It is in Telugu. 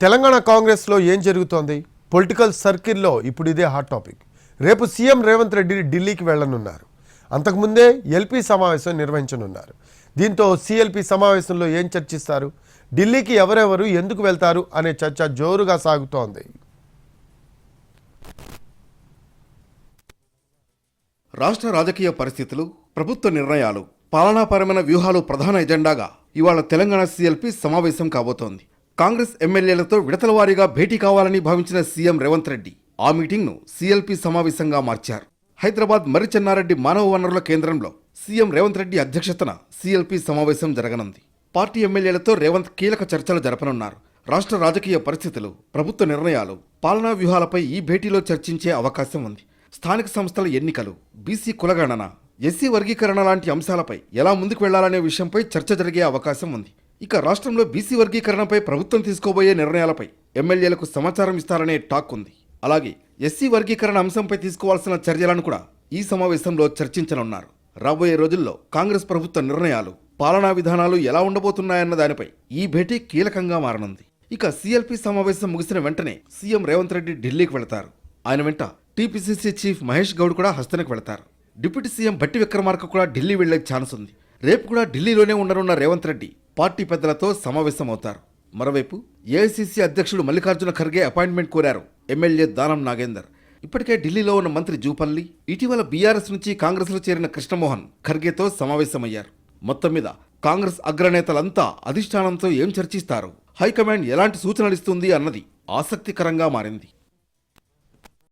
తెలంగాణ కాంగ్రెస్లో ఏం జరుగుతోంది? పొలిటికల్ సర్కిల్లో ఇప్పుడు ఇదే హాట్ టాపిక్. రేపు సీఎం రేవంత్ రెడ్డి ఢిల్లీకి వెళ్లనున్నారు. అంతకుముందే ఎల్పీ సమావేశం నిర్వహించనున్నారు. దీంతో సిఎల్పీ సమావేశంలో ఏం చర్చిస్తారు, ఢిల్లీకి ఎవరెవరు ఎందుకు వెళ్తారు అనే చర్చ జోరుగా సాగుతోంది. రాష్ట్ర రాజకీయ పరిస్థితులు, ప్రభుత్వ నిర్ణయాలు, పాలనాపరమైన వ్యూహాలు ప్రధాన ఎజెండాగా ఇవాళ తెలంగాణ సిఎల్పీ సమావేశం కాబోతోంది. కాంగ్రెస్ ఎమ్మెల్యేలతో విడతల వారీగా భేటీ కావాలని భావించిన సీఎం రేవంత్ రెడ్డి ఆ మీటింగ్ను సిఎల్పీ సమావేశంగా మార్చారు. హైదరాబాద్ మర్రి చెన్నారెడ్డి మానవ వనరుల కేంద్రంలో సీఎం రేవంత్ రెడ్డి అధ్యక్షతన సిఎల్పీ సమావేశం జరగనుంది. పార్టీ ఎమ్మెల్యేలతో రేవంత్ కీలక చర్చలు జరపనున్నారు. రాష్ట్ర రాజకీయ పరిస్థితులు, ప్రభుత్వ నిర్ణయాలు, పాలనా వ్యూహాలపై ఈ భేటీలో చర్చించే అవకాశం ఉంది. స్థానిక సంస్థల ఎన్నికలు, బీసీ కులగణన, ఎస్సీ వర్గీకరణ లాంటి అంశాలపై ఎలా ముందుకు వెళ్లాలనే విషయంపై చర్చ జరిగే అవకాశం ఉంది. ఇక రాష్ట్రంలో బీసీ వర్గీకరణపై ప్రభుత్వం తీసుకోబోయే నిర్ణయాలపై ఎమ్మెల్యేలకు సమాచారం ఇస్తారనే టాక్ ఉంది. అలాగే ఎస్సీ వర్గీకరణ అంశంపై తీసుకోవాల్సిన చర్యలను కూడా ఈ సమావేశంలో చర్చించనున్నారు. రాబోయే రోజుల్లో కాంగ్రెస్ ప్రభుత్వ నిర్ణయాలు, పాలనా విధానాలు ఎలా ఉండబోతున్నాయన్న దానిపై ఈ భేటీ కీలకంగా మారనుంది. ఇక సిఎల్పీ సమావేశం ముగిసిన వెంటనే సీఎం రేవంత్ రెడ్డి ఢిల్లీకి వెళతారు. ఆయన వెంట టీపీసీసీ చీఫ్ మహేష్ గౌడ్ కూడా హస్తనకు వెళతారు. డిప్యూటీ సీఎం భట్టి విక్రమార్క కూడా ఢిల్లీ వెళ్లే ఛాన్స్ ఉంది. రేపు కూడా ఢిల్లీలోనే ఉండనున్న రేవంత్ రెడ్డి పార్టీ పెద్దలతో సమావేశమవుతారు. మరోవైపు ఏఐసీసీ అధ్యక్షుడు మల్లికార్జున ఖర్గే అపాయింట్మెంట్ కోరారు ఎమ్మెల్యే దానం నాగేందర్. ఇప్పటికే ఢిల్లీలో ఉన్న మంత్రి జూపల్లి, ఇటీవల బీఆర్ఎస్ నుంచి కాంగ్రెస్లో చేరిన కృష్ణమోహన్ ఖర్గేతో సమావేశమయ్యారు. మొత్తం మీద కాంగ్రెస్ అగ్రనేతలంతా అధిష్టానంతో ఏం చర్చిస్తారు, హైకమాండ్ ఎలాంటి సూచనలిస్తుంది అన్నది ఆసక్తికరంగా మారింది.